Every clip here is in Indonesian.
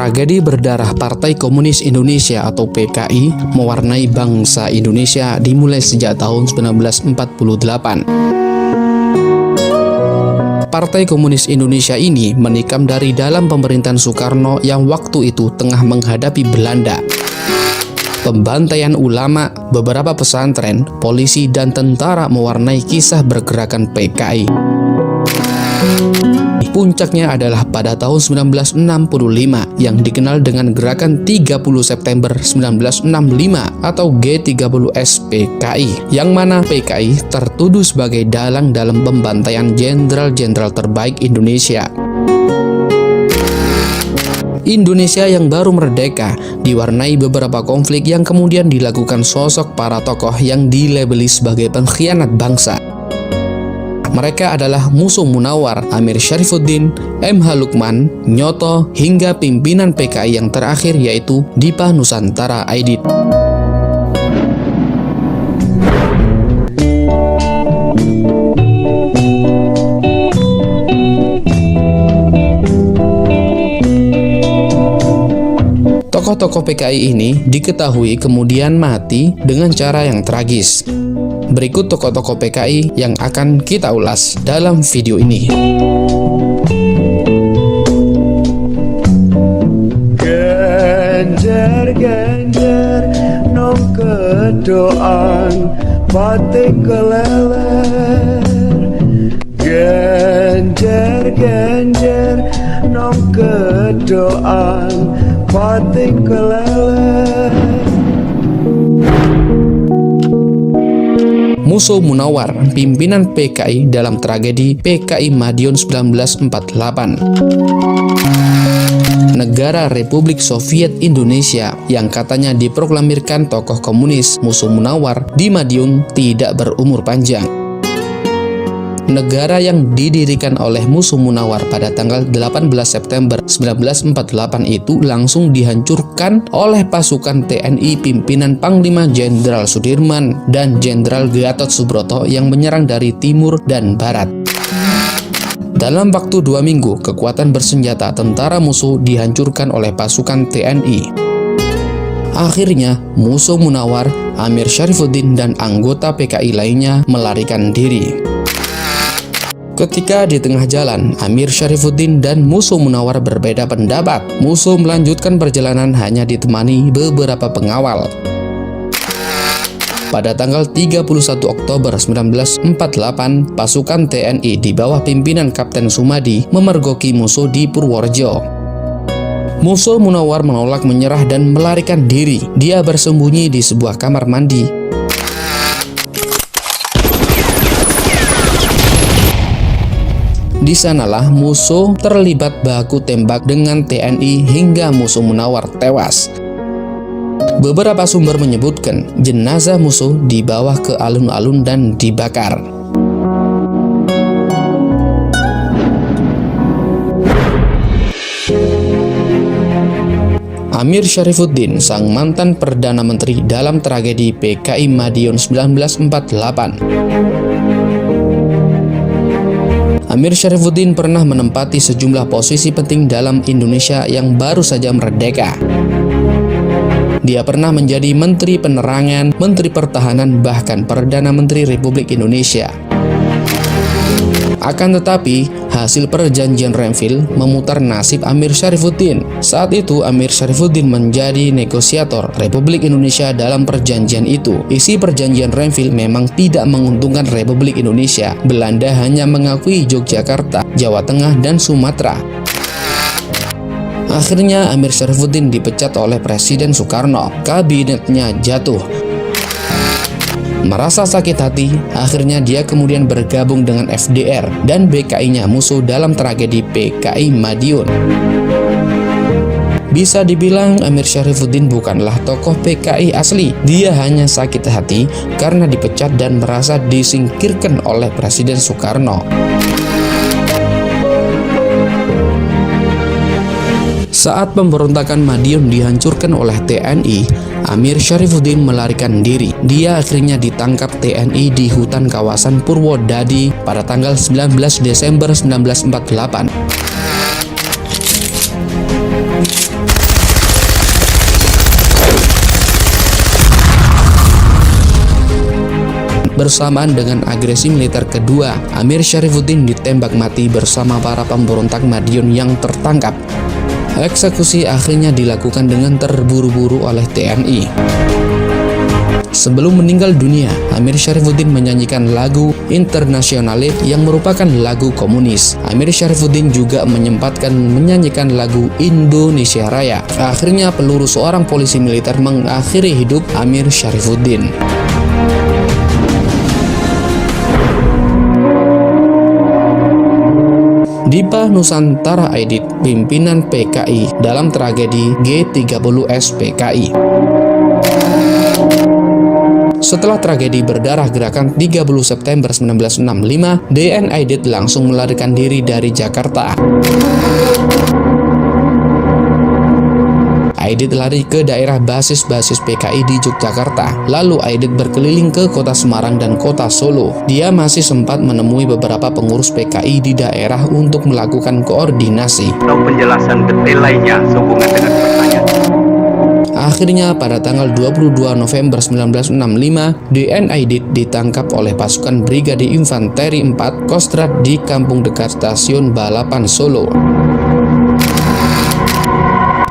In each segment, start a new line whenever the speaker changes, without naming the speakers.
Tragedi berdarah Partai Komunis Indonesia atau PKI mewarnai bangsa Indonesia dimulai sejak tahun 1948. Partai Komunis Indonesia ini menikam dari dalam pemerintahan Soekarno yang waktu itu tengah menghadapi Belanda. Pembantaian ulama, beberapa pesantren, polisi, dan tentara mewarnai kisah bergerakan PKI. Puncaknya adalah pada tahun 1965 yang dikenal dengan Gerakan 30 September 1965 atau G30S PKI, yang mana PKI tertuduh sebagai dalang dalam pembantaian jenderal-jenderal terbaik Indonesia. Indonesia yang baru merdeka diwarnai beberapa konflik yang kemudian dilakukan sosok para tokoh yang dilabeli sebagai pengkhianat bangsa. Mereka adalah Musuh Munawar, Amir Syarifuddin, M.H. Lukman, Nyoto, hingga pimpinan PKI yang terakhir yaitu Dipa Nusantara Aidit. Tokoh-tokoh PKI ini diketahui kemudian mati dengan cara yang tragis. Berikut tokoh-tokoh PKI yang akan kita ulas dalam video ini.
Genjer-genjer nong kedoan batik keleler. Genjer-genjer nong kedoan batik keleler.
Musuh Munawar, pimpinan PKI dalam tragedi PKI Madiun 1948. Negara Republik Soviet Indonesia yang katanya diproklamirkan tokoh komunis Musuh Munawar di Madiun tidak berumur panjang. Negara yang didirikan oleh Musuh Munawar pada tanggal 18 September 1948 itu langsung dihancurkan oleh pasukan TNI pimpinan Panglima Jenderal Sudirman dan Jenderal Gatot Subroto yang menyerang dari timur dan barat. Dalam waktu 2 minggu, kekuatan bersenjata tentara musuh dihancurkan oleh pasukan TNI. Akhirnya, Musuh Munawar, Amir Syarifuddin, dan anggota PKI lainnya melarikan diri. Ketika di tengah jalan, Amir Syarifuddin dan Musuh Munawar berbeda pendapat. Musuh melanjutkan perjalanan hanya ditemani beberapa pengawal. Pada tanggal 31 Oktober 1948, pasukan TNI di bawah pimpinan Kapten Sumadi memergoki musuh di Purworejo. Musuh Munawar menolak menyerah dan melarikan diri. Dia bersembunyi di sebuah kamar mandi. Di sanalah musuh terlibat baku tembak dengan TNI hingga Musuh Munawar tewas. Beberapa sumber menyebutkan jenazah musuh dibawa ke alun-alun dan dibakar. Amir Syarifuddin, sang mantan Perdana Menteri dalam tragedi PKI Madiun 1948. Amir Syarifuddin pernah menempati sejumlah posisi penting dalam Indonesia yang baru saja merdeka. Dia pernah menjadi Menteri Penerangan, Menteri Pertahanan, bahkan Perdana Menteri Republik Indonesia. Akan tetapi, hasil perjanjian Renville memutar nasib Amir Syarifuddin. Saat itu, Amir Syarifuddin menjadi negosiator Republik Indonesia dalam perjanjian itu. Isi perjanjian Renville memang tidak menguntungkan Republik Indonesia. Belanda hanya mengakui Yogyakarta, Jawa Tengah, dan Sumatera. Akhirnya, Amir Syarifuddin dipecat oleh Presiden Soekarno. Kabinetnya jatuh. Merasa sakit hati, akhirnya dia kemudian bergabung dengan FDR dan BKI-nya musuh dalam tragedi PKI Madiun. Bisa dibilang Amir Syarifuddin bukanlah tokoh PKI asli. Dia hanya sakit hati karena dipecat dan merasa disingkirkan oleh Presiden Soekarno. Saat pemberontakan Madiun dihancurkan oleh TNI, Amir Syarifuddin melarikan diri. Dia akhirnya ditangkap TNI di hutan kawasan Purwodadi pada tanggal 19 Desember 1948. Bersamaan dengan agresi militer kedua, Amir Syarifuddin ditembak mati bersama para pemberontak Madiun yang tertangkap. Eksekusi akhirnya dilakukan dengan terburu-buru oleh TNI. Sebelum meninggal dunia, Amir Syarifuddin menyanyikan lagu Internasionale yang merupakan lagu komunis. Amir Syarifuddin juga menyempatkan menyanyikan lagu Indonesia Raya. Akhirnya peluru seorang polisi militer mengakhiri hidup Amir Syarifuddin. Dipa Nusantara Aidit, pimpinan PKI dalam tragedi G30S PKI. Setelah tragedi berdarah gerakan 30 September 1965, DN Aidit langsung melarikan diri dari Jakarta. Aidit lari ke daerah basis-basis PKI di Yogyakarta. Lalu Aidit berkeliling ke kota Semarang dan kota Solo. Dia masih sempat menemui beberapa pengurus PKI di daerah untuk melakukan koordinasi.
Atau penjelasan detail lainnya sehubungan dengan pertanyaan.
Akhirnya pada tanggal 22 November 1965, DN Aidit ditangkap oleh pasukan Brigade Infanteri 4 Kostrad di kampung dekat stasiun Balapan Solo.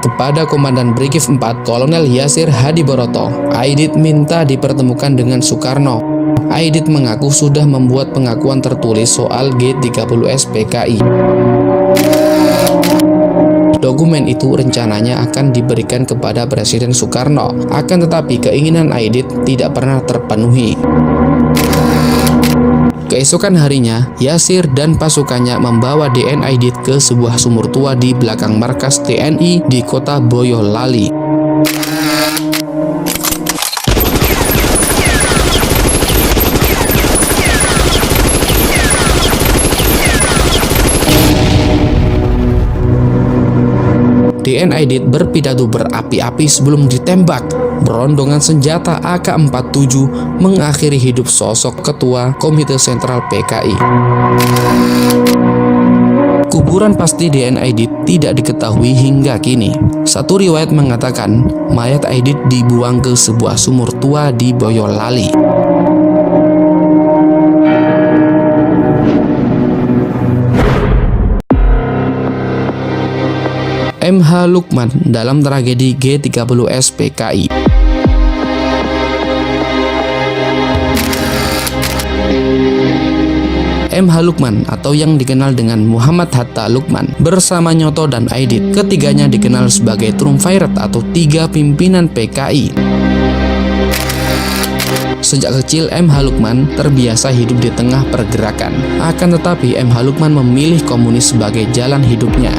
Kepada Komandan Brigif 4 Kolonel Yasir Hadiboroto, Aidit minta dipertemukan dengan Soekarno. Aidit mengaku sudah membuat pengakuan tertulis soal G30S PKI. Dokumen itu rencananya akan diberikan kepada Presiden Soekarno, akan tetapi keinginan Aidit tidak pernah terpenuhi. Keesokan harinya, Yasir dan pasukannya membawa DN Aidit ke sebuah sumur tua di belakang markas TNI di kota Boyolali. DN Aidit berpidato berapi-api sebelum ditembak. Berondongan senjata AK-47 mengakhiri hidup sosok ketua Komite Sentral PKI. Kuburan pasti DN Aidit tidak diketahui hingga kini. Satu riwayat mengatakan mayat Aidit dibuang ke sebuah sumur tua di Boyolali. MH Lukman dalam tragedi G30S PKI. MH Lukman atau yang dikenal dengan Muhammad Hatta Lukman bersama Nyoto dan Aidit, ketiganya dikenal sebagai Triumvirat atau tiga pimpinan PKI. Sejak kecil MH Lukman terbiasa hidup di tengah pergerakan. Akan tetapi MH Lukman memilih komunis sebagai jalan hidupnya.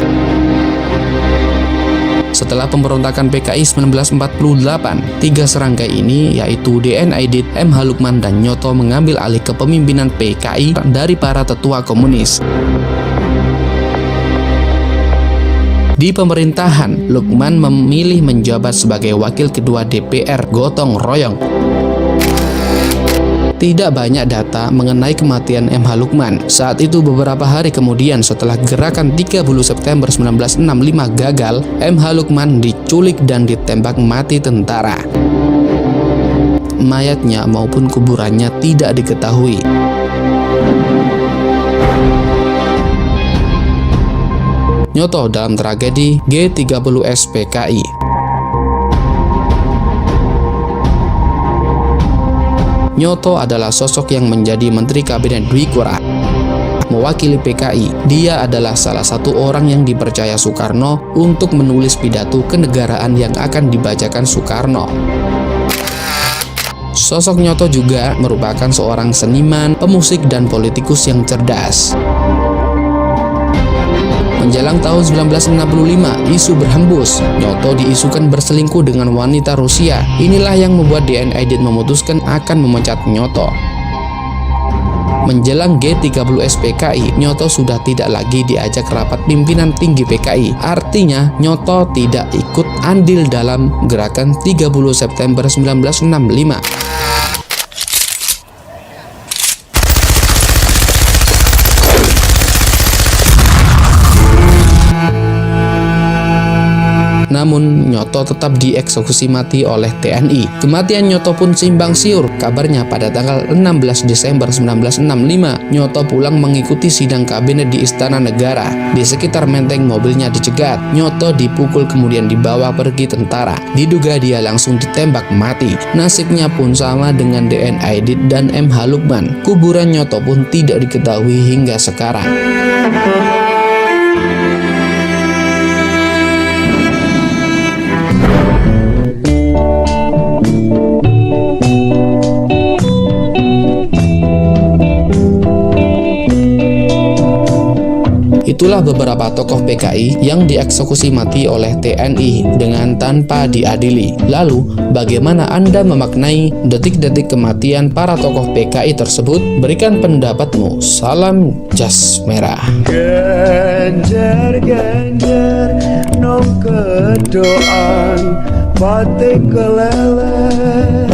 Setelah pemberontakan PKI 1948, tiga serangkai ini yaitu DN Aidit, MH Lukman, dan Nyoto mengambil alih kepemimpinan PKI dari para tetua komunis. Di pemerintahan, Lukman memilih menjabat sebagai wakil ketua DPR gotong royong. Tidak banyak data mengenai kematian MH Lukman. Saat itu beberapa hari kemudian setelah gerakan 30 September 1965 gagal, MH Lukman diculik dan ditembak mati tentara. Mayatnya maupun kuburannya tidak diketahui. Nyoto dalam tragedi G30S PKI. Nyoto adalah sosok yang menjadi Menteri Kabinet Dwikura. Mewakili PKI, dia adalah salah satu orang yang dipercaya Soekarno untuk menulis pidato kenegaraan yang akan dibacakan Soekarno. Sosok Nyoto juga merupakan seorang seniman, pemusik, dan politikus yang cerdas. Menjelang tahun 1965, isu berhembus. Nyoto diisukan berselingkuh dengan wanita Rusia. Inilah yang membuat DN Aidit memutuskan akan memecat Nyoto. Menjelang G30S PKI, Nyoto sudah tidak lagi diajak rapat pimpinan tinggi PKI. Artinya, Nyoto tidak ikut andil dalam gerakan 30 September 1965. Namun Nyoto tetap dieksekusi mati oleh TNI. Kematian Nyoto pun simpang siur. Kabarnya pada tanggal 16 Desember 1965, Nyoto pulang mengikuti sidang kabinet di Istana Negara. Di sekitar menteng mobilnya dicegat. Nyoto dipukul kemudian dibawa pergi tentara. Diduga dia langsung ditembak mati. Nasibnya pun sama dengan DN Aidit dan MH Lukman. Kuburan Nyoto pun tidak diketahui hingga sekarang. Itulah beberapa tokoh PKI yang dieksekusi mati oleh TNI dengan tanpa diadili. Lalu, bagaimana Anda memaknai detik-detik kematian para tokoh PKI tersebut? Berikan pendapatmu. Salam Jas Merah.
Genjer genjer nong kedoan batik keleler